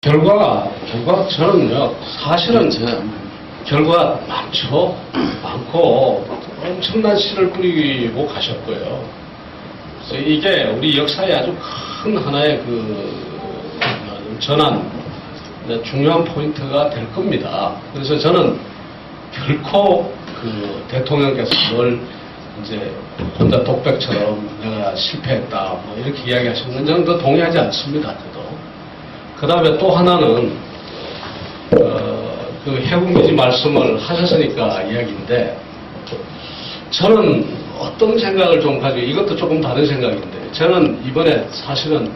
결과 저는요, 사실은 결과 많죠. 많고, 엄청난 씨를 뿌리고 가셨고요. 그래서 이게 우리 역사에 아주 큰 하나의 전환, 중요한 포인트가 될 겁니다. 그래서 저는 결코 대통령께서 뭘 이제 혼자 독백처럼 내가 실패했다, 뭐 이렇게 이야기하셨는데 저는 더 동의하지 않습니다. 저도. 그 다음에 또 하나는, 해군기지 말씀을 하셨으니까 이야기인데, 저는 어떤 생각을 좀 가지고, 이것도 조금 다른 생각인데, 저는 이번에 사실은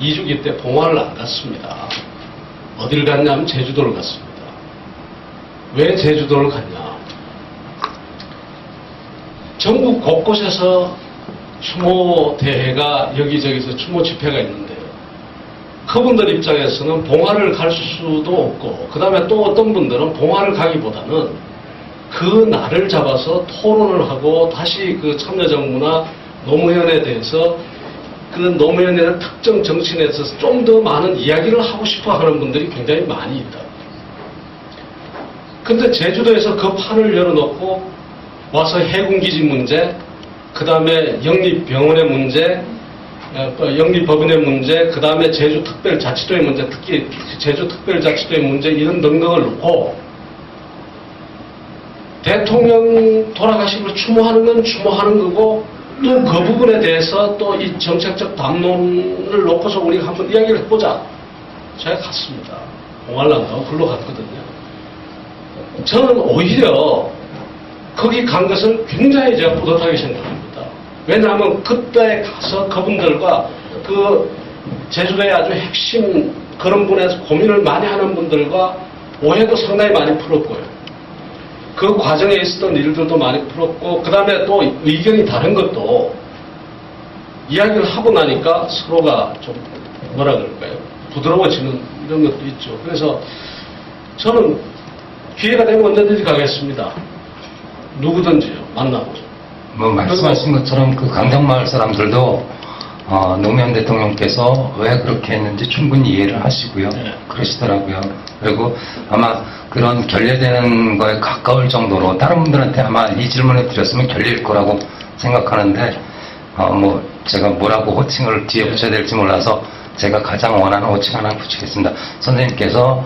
2주기 때 봉화를 안 갔습니다. 어딜 갔냐면 제주도를 갔습니다. 왜 제주도를 갔냐? 전국 곳곳에서 추모 대회가 여기저기서 추모 집회가 있는데요. 그분들 입장에서는 봉화를 갈 수도 없고, 그 다음에 또 어떤 분들은 봉화를 가기보다는 그 날을 잡아서 토론을 하고 다시 그 참여정부나 노무현에 대해서 그 노무현에 대한 특정 정치인에 있어서 좀 더 많은 이야기를 하고 싶어 하는 분들이 굉장히 많이 있다. 근데 제주도에서 그 판을 열어놓고 와서 해군기지 문제, 그 다음에 영립병원의 문제, 영립법인의 문제, 그 다음에 제주특별자치도의 문제, 특히 제주특별자치도의 문제 이런 등등을 놓고 대통령 돌아가시고 추모하는 건 추모하는 거고 또 그 부분에 대해서 또 이 정책적 담론을 놓고서 우리가 한번 이야기를 해보자. 제가 갔습니다. 봉알랑가고 글로 갔거든요. 저는 오히려 거기 간 것을 굉장히 제가 뿌듯하게 생각합니다. 왜냐하면 그때 가서 그분들과 제주도의 아주 핵심 그런 분에서 고민을 많이 하는 분들과 오해도 상당히 많이 풀었고요. 그 과정에 있었던 일들도 많이 풀었고, 그 다음에 또 의견이 다른 것도 이야기를 하고 나니까 서로가 좀 뭐라 그럴까요? 부드러워지는 이런 것도 있죠. 그래서 저는 기회가 되면 언제든지 가겠습니다. 누구든지요. 만나고. 뭐 말씀하신 것처럼 그 강정마을 사람들도 노무현 대통령께서 왜 그렇게 했는지 충분히 이해를 하시고요. 네. 그러시더라고요. 그리고 아마 그런 결례되는 거에 가까울 정도로 다른 분들한테 아마 이 질문을 드렸으면 결례일 거라고 생각하는데 뭐 제가 뭐라고 호칭을 뒤에 붙여야 될지 몰라서 제가 가장 원하는 호칭 하나 붙이겠습니다. 선생님께서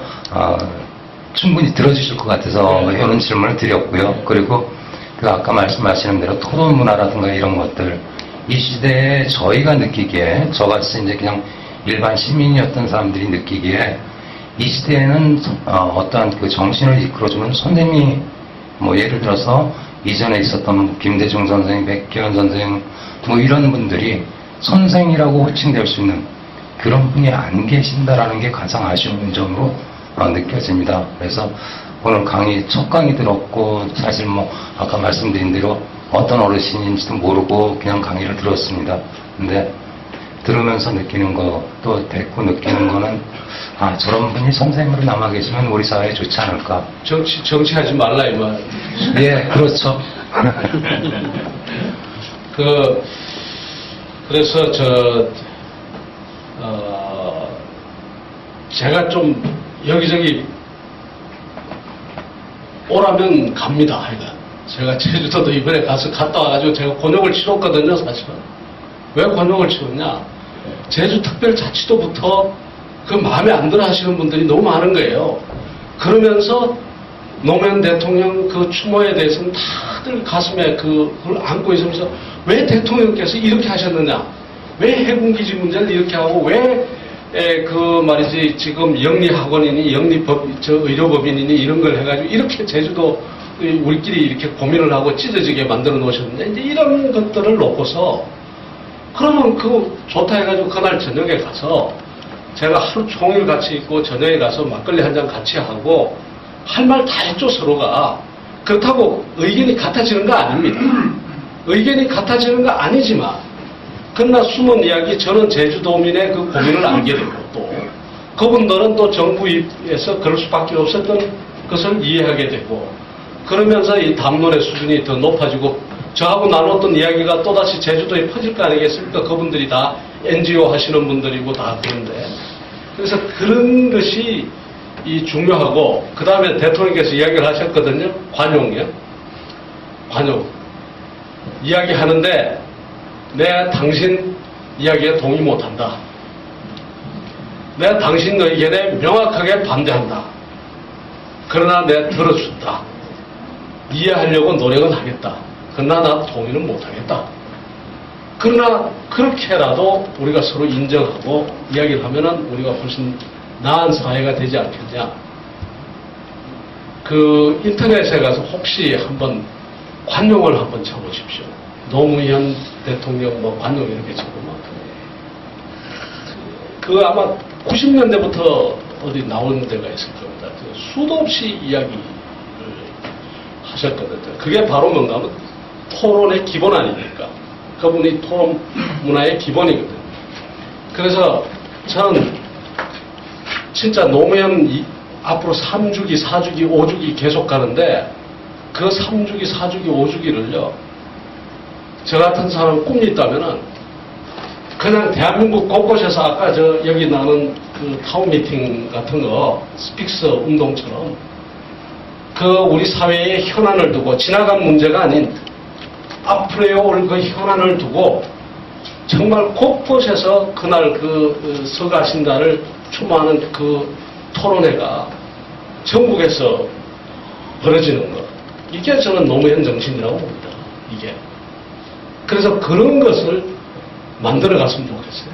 충분히 들어주실 것 같아서 이런 질문을 드렸고요. 그리고 아까 말씀하시는 대로 토론 문화라든가 이런 것들 이 시대에 저희가 느끼기에 저같이 이제 그냥 일반 시민이었던 사람들이 느끼기에 이 시대에는 어떠한 그 정신을 이끌어주는 선생님이 뭐 예를 들어서 이전에 있었던 김대중 선생, 백기현 선생 뭐 이런 분들이 선생이라고 호칭될 수 있는 그런 분이 안 계신다라는 게 가장 아쉬운 점으로 느껴집니다. 그래서 오늘 첫 강의 들었고 사실 뭐 아까 말씀드린 대로 어떤 어르신인지도 모르고 그냥 강의를 들었습니다. 근데 들으면서 느끼는 거 또 듣고 느끼는 거는 저런 분이 선생님으로 남아 계시면 우리 사회에 좋지 않을까. 정치하지 말라 이 말. 예, 그렇죠. 그래서 제가 좀 여기저기 오라면 갑니다. 하여간 제가 제주도도 이번에 갔다 와가지고 제가 곤욕을 치렀거든요. 사실은 왜 곤욕을 치렀냐, 제주특별자치도부터 그 마음에 안 들어 하시는 분들이 너무 많은 거예요. 그러면서 노무현 대통령 그 추모에 대해서는 다들 가슴에 그걸 안고 있으면서 왜 대통령께서 이렇게 하셨느냐, 왜 해군기지 문제를 이렇게 하고 왜 말이지 지금 영리학원이니 의료법인이니 이런 걸 해가지고 이렇게 제주도 우리끼리 이렇게 고민을 하고 찢어지게 만들어 놓으셨는데, 이제 이런 것들을 놓고서 그러면 그거 좋다 해가지고 그날 저녁에 가서 제가 하루 종일 같이 있고 저녁에 가서 막걸리 한 잔 같이 하고 할 말 다 했죠. 서로가. 그렇다고 의견이 같아지는 거 아닙니다. 의견이 같아지는 거 아니지만 그러나 숨은 이야기, 저는 제주도민의 그 고민을 알게 되고 또 그분들은 또 정부에서 그럴 수밖에 없었던 것을 이해하게 되고, 그러면서 이 담론의 수준이 더 높아지고 저하고 나눴던 이야기가 또다시 제주도에 퍼질 거 아니겠습니까? 그분들이 다 NGO 하시는 분들이고 다 그런데 그래서 그런 것이 이 중요하고, 그 다음에 대통령께서 이야기를 하셨거든요. 관용이요. 관용. 이야기하는데, 내 당신 이야기에 동의 못한다. 내 당신 의견에 명확하게 반대한다. 그러나 내가 들어준다. 이해하려고 노력은 하겠다. 그러나 나 동의는 못하겠다. 그러나 그렇게라도 우리가 서로 인정하고 이야기를 하면은 우리가 훨씬 나은 사회가 되지 않겠냐. 그 인터넷에 가서 혹시 한번 관용을 한번 쳐보십시오. 노무현 대통령 뭐 관용 이렇게 쳐보면 그 아마 90년대부터 어디 나온 데가 있을 겁니다. 수도 없이 이야기를 하셨거든요. 그게 바로 뭔가 하면 토론의 기본 아닙니까? 그분이 토론 문화의 기본이거든요. 그래서 저는 진짜 노무현 앞으로 3주기, 4주기, 5주기 계속 가는데 그 3주기, 4주기, 5주기를요, 저 같은 사람 꿈이 있다면은 그냥 대한민국 곳곳에서 아까 저 여기 나는 그 타운 미팅 같은 거 스픽스 운동처럼 그 우리 사회의 현안을 두고 지나간 문제가 아닌 앞으로의 올 그 현안을 두고 정말 곳곳에서 그날 그 서가신다를 추모하는 그 토론회가 전국에서 벌어지는 것. 이게 저는 노무현 정신이라고 봅니다. 이게. 그래서 그런 것을 만들어 갔으면 좋겠어요.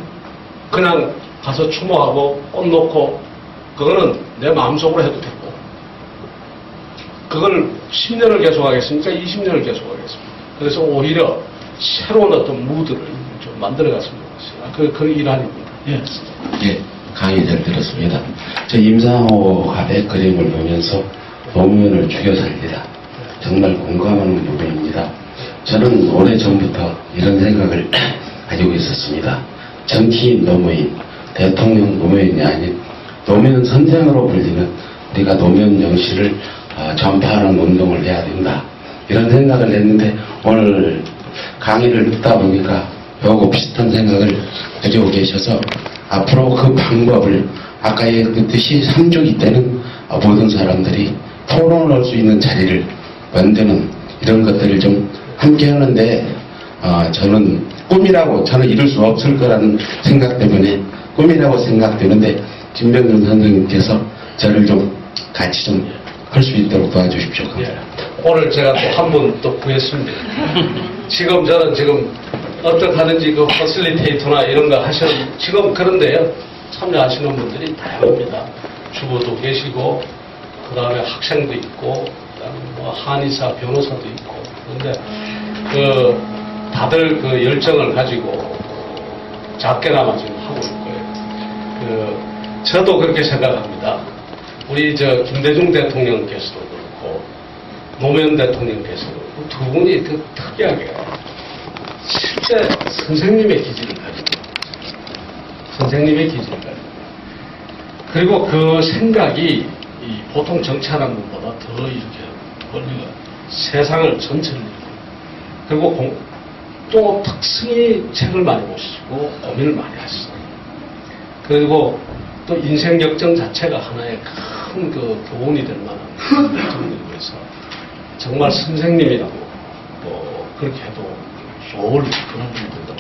그냥 가서 추모하고 꽃 놓고 그거는 내 마음속으로 해도 되고 그걸 10년을 계속하겠습니까? 20년을 계속하겠습니까? 그래서 오히려 새로운 어떤 무드를 좀 만들어 갔으면 좋겠어요. 그 일환입니다. 예. 예, 강의 잘 들었습니다. 저 임상호 합의 그림을 보면서 노무현을 죽여 살리다. 정말 공감하는 부분입니다. 저는 오래전부터 이런 생각을 가지고 있었습니다. 정치인 노무현, 대통령 노무현이 아닌 노무현 선생으로 불리는 우리가 노무현 정신을 전파하는 운동을 해야 된다. 이런 생각을 했는데 오늘 강의를 듣다 보니까 저하고 비슷한 생각을 가지고 계셔서 앞으로 그 방법을 아까 얘기했듯이 3주기 때는 모든 사람들이 토론할 수 있는 자리를 만드는 이런 것들을 좀 함께 하는데 저는 꿈이라고 저는 이룰 수 없을 거라는 생각 때문에 꿈이라고 생각되는데 김병준 선생님께서 저를 좀 같이 좀 할 수 있도록 도와주십시오. 예. 오늘 제가 또 한 분 또 구했습니다. 지금 저는 지금 어떻게 하든지 그 퍼실리테이터나 이런 거 하시는 지금 그런데요 참여하시는 분들이 다양합니다. 주부도 계시고 그 다음에 학생도 있고 그다음에 뭐 한의사 변호사도 있고 그런데 그 다들 그 열정을 가지고 작게나마 지금 하고 있을 거예요. 그 저도 그렇게 생각합니다. 우리 저 김대중 대통령께서도 그렇고 노무현 대통령께서도 그두 분이 그 특이하게 실제 선생님의 기질을 가지고 선생님의 기질을 가지고 그리고 그 생각이 이 보통 정치하는 분보다 더 이렇게 멀리가 세상을 전체를 그리고 또 특성이 책을 많이 보시고 고민을 많이 하시죠. 그리고 또 인생 역정 자체가 하나의 큰 그 교훈이 될 만한 역정이고 해서 정말 선생님이라고 뭐 그렇게 해도 좋을 그런 분들도